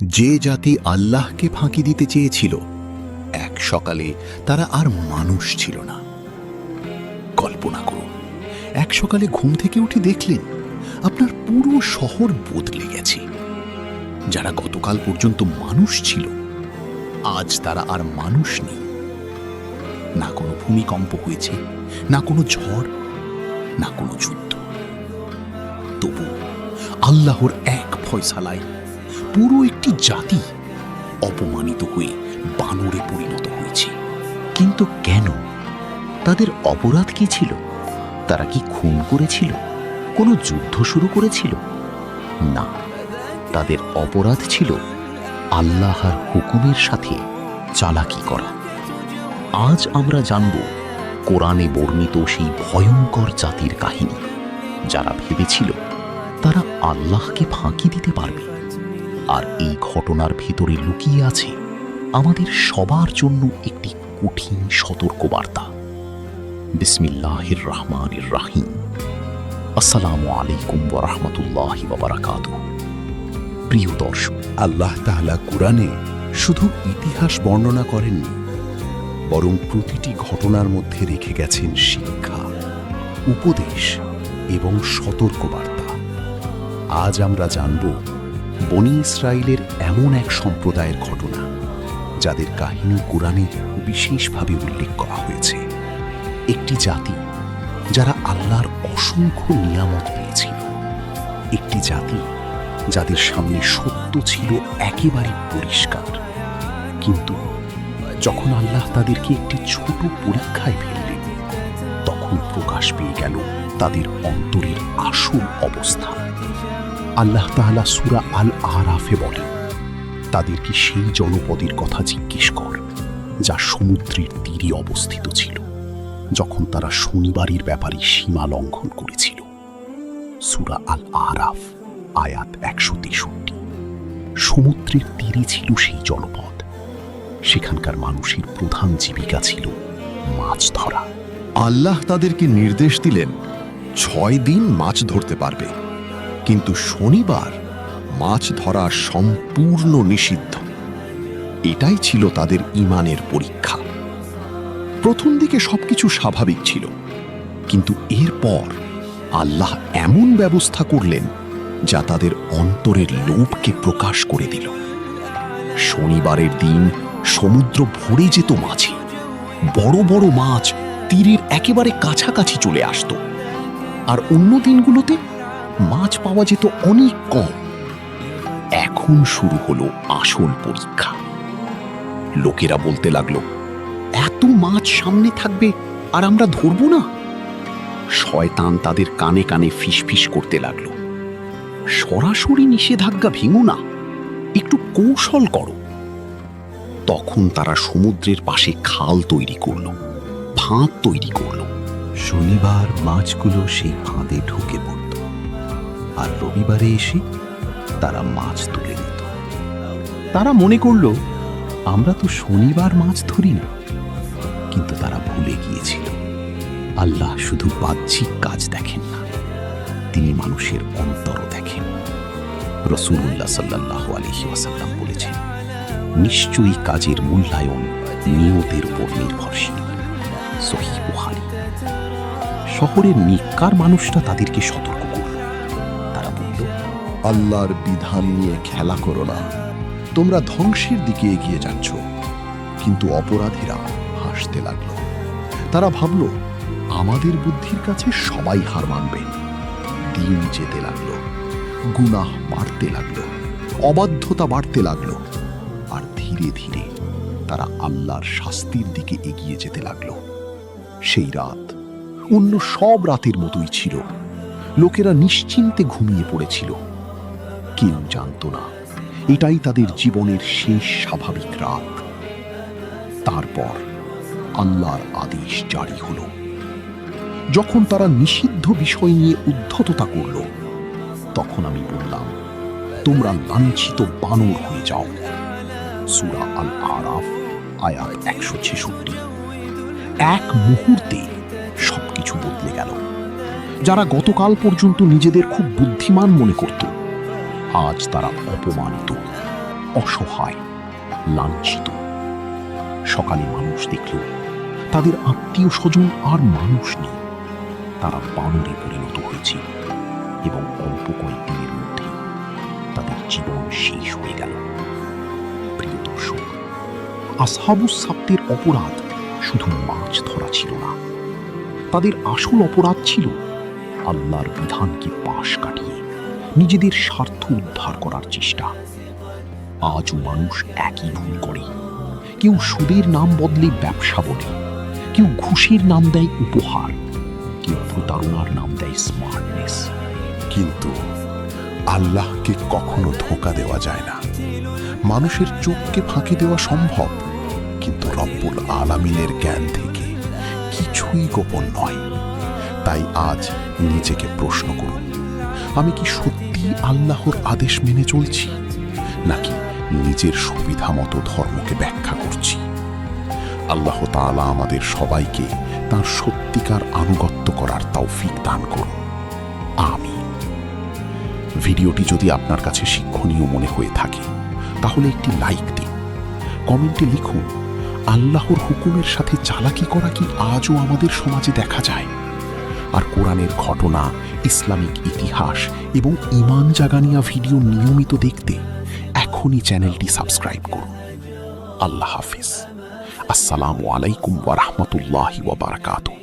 যে জাতি আল্লাহকে ফাঁকি দিতে চেয়েছিল, এক সকালে তারা আর মানুষ ছিল না। কল্পনা করুন, এক সকালে ঘুম থেকে উঠে দেখলেন আপনার পুরো শহর বদলে গেছে। যারা গতকাল পর্যন্ত মানুষ ছিল, আজ তারা আর মানুষ নেই। না কোনো ভূমিকম্প হয়েছে, না কোনো ঝড়, না কোনো যুদ্ধ। তবু আল্লাহর এক ফয়সালায় পুরো একটি জাতি অপমানিত হয়ে বানরে পরিণত হয়েছে। কিন্তু কেন? তাদের অপরাধ কি ছিল? তারা কি খুন করেছিল? কোনো যুদ্ধ শুরু করেছিল? না, তাদের অপরাধ ছিল আল্লাহর হুকুমের সাথে চালাকি করা। আজ আমরা জানব কোরআনে বর্ণিত সেই ভয়ঙ্কর জাতির কাহিনী, যারা ভেবেছিল তারা আল্লাহকে ফাঁকি দিতে পারবে। আর এই ঘটনার ভিতরে লুকিয়ে আছে আমাদের সবার জন্য একটি কঠিন সতর্কবার্তা। বিসমিল্লাহির রহমানির রহিম। আসসালামু আলাইকুম ওয়া রাহমাতুল্লাহি ওয়া বারাকাতুহু। প্রিয় দর্শক, আল্লাহ তাআলা কুরআনে শুধু ইতিহাস বর্ণনা করেননি, বরং প্রতিটি ঘটনার মধ্যে রেখে গেছেন শিক্ষা, উপদেশ এবং সতর্কবার্তা। আজ আমরা জানব বনী ইসরাইলের এমন এক সম্প্রদায়ের ঘটনা, যাদের কাহিনী কুরআনে বিশেষভাবে উল্লেখ করা হয়েছে। একটি জাতি যারা আল্লাহর অসংখ্য নিয়ামত পেয়েছিল, একটি জাতি যাদের সামনে সত্য ছিল একেবারে পরিষ্কার। কিন্তু যখন আল্লাহ তাদেরকে একটি ছোট পরীক্ষায় ফেললেন, তখন প্রকাশ পেয়ে গেল তাদের অন্তরের আসল অবস্থা। আল্লাহ তাআলা সূরা আল আরাফে বলেন, তাদেরকে সেই জনপদের কথা জিজ্ঞেস কর যা সমুদ্রের তীরে অবস্থিত ছিল, যখন তারা শনিবারের ব্যাপারে সীমা লঙ্ঘন করেছিল। সূরা আল আরাফ আয়াত ১৬৩। সমুদ্রের তীরে ছিল সেই জনপদ। সেখানকার মানুষের প্রধান জীবিকা ছিল মাছ ধরা। আল্লাহ তাদেরকে নির্দেশ দিলেন ৬ দিন মাছ ধরতে পারবে, কিন্তু শনিবার মাছ ধরা সম্পূর্ণ নিষিদ্ধ। এটাই ছিল তাদের ঈমানের পরীক্ষা। প্রথম দিকে সবকিছু স্বাভাবিক ছিল, কিন্তু এরপর আল্লাহ এমন ব্যবস্থা করলেন যা তাদের অন্তরের লোভকে প্রকাশ করে দিল। শনিবারের দিন সমুদ্র ভরে যেত মাছে। বড় বড় মাছ তীরের একেবারে কাছাকাছি চলে আসতো, আর অন্য দিনগুলোতে মাছ পাওয়া যেত অনেক কম। এখন শুরু হলো আসল পরীক্ষা। লোকেরা বলতে লাগলো, এত মাছ সামনে থাকবে আর আমরা ধরবো না? শয়তান তাদের কানে কানে ফিসফিস করতে লাগলো, সরাসরি নিষেধাজ্ঞা ভেঙো না, একটু কৌশল করো। তখন তারা সমুদ্রের পাশে খাল তৈরি করলো, ফাঁদ তৈরি করলো। শনিবার মাছগুলো সেই ফাঁদে ঢুকে পড়ত, আর রবিবারে এসে তারা মাছ তুলে নিত। তারা মনে করল, আমরা তো শনিবার মাছ ধরি না। কিন্তু তারা ভুলে গিয়েছিল, আল্লাহ শুধু বাহ্যিক কাজ দেখেন না, তিনি মানুষের অন্তরও দেখেন। রাসূলুল্লাহ সাল্লাল্লাহু আলাইহি ওয়াসাল্লাম বলেছেন, নিশ্চয়ই কাজের মূল্যায়ন নিয়তের উপর নির্ভরশীল। সহিহ বুখারী। শহরের নিকার মানুষরা তাদেরকে সতর্ক করল। তারা বলল, আল্লাহর বিধান নিয়ে খেলা করো না, তোমরা ধ্বংসের দিকে এগিয়ে যাচ্ছ। কিন্তু অপরাধীরা হাসতে লাগলো। তারা ভাবল, আমাদের বুদ্ধির কাছে সবাই হার মানবে। দিন যেতে লাগলো, গুনাহ বাড়তে লাগলো, অবাধ্যতা বাড়তে লাগলো, আর ধীরে ধীরে তারা আল্লাহর শাস্তির দিকে এগিয়ে যেতে লাগলো। সেই রাত অন্য সব রাতের মতোই ছিল। লোকেরা নিশ্চিন্তে ঘুমিয়ে পড়েছিল। কেউ জানত না এটাই তাদের জীবনের শেষ স্বাভাবিক রাত। তারপর আল্লাহর আদেশ জারি হলো। যখন তারা নিষিদ্ধ বিষয় নিয়ে উদ্ধততা করল, তখন আমি বললাম, তোমরা লাঞ্ছিত বানর হয়ে যাও। সূরা আল আরাফ আয়াত ১৬৬। এক মুহূর্তে সবকিছু বদলে গেল। যারা গতকাল পর্যন্ত নিজেদের খুব বুদ্ধিমান মনে করত, আজ তারা অপমানিত। অসহায়, লাঞ্ছিত। সকালে মানুষ দেখল তাদের আত্মীয় স্বজন আর মানুষ নেই, তারা বানরে পরিণত হয়েছে এবং অল্প কয়েকদিনের মধ্যে তাদের জীবন শেষ হয়ে গেল। প্রিয় দর্শক, আসহাবুস সাবতের অপরাধ শুধু মাছ ধরা ছিল না, তাদের আসল অপরাধ ছিল আল্লাহর বিধানকে পাশ কাটিয়ে নিজেদের স্বার্থ উদ্ধার করার চেষ্টা। আজও মানুষ একই ভুল করে। কেউ সুদের নাম বদলে ব্যবসা বলে, কেউ ঘুষের নাম দেয় উপহার, কেউ প্রতারণার নাম দেয় স্মার্টনেস। কিন্তু আল্লাহকে কখনো ধোঁকা দেওয়া যায় না। মানুষের চোখকে ফাঁকি দেওয়া সম্ভব, কিন্তু রব্বুল আলামিনের জ্ঞান থেকে কিছুই গোপন নয়। তাই আজ নিজেকে প্রশ্ন করুন, আমি কি সত্যি আল্লাহর আদেশ মেনে চলছি, নাকি নিজের সুবিধা মতো ধর্মকে ব্যাখ্যা করছি? আল্লাহ তাআলা আমাদের সবাইকে তার সত্যিকার আনুগত্য করার তৌফিক দান করুন। আমিন। ভিডিওটি যদি আপনার কাছে শিক্ষণীয় মনে হয়ে থাকে তাহলে একটি লাইক দিন, কমেন্টে লিখুন, আল্লাহর হুকুমের সাথে চালাকি করা কি আজও আমাদের সমাজে দেখা যায়? আর কোরআনের ঘটনা, ইসলামিক ইতিহাস এবং ঈমান জাগানিয়া ভিডিও নিয়মিত দেখতে এখনই চ্যানেলটি সাবস্ক্রাইব করুন। আল্লাহ হাফেজ। আসসালামু আলাইকুম ওয়া রাহমাতুল্লাহি ওয়া বারাকাতুহু।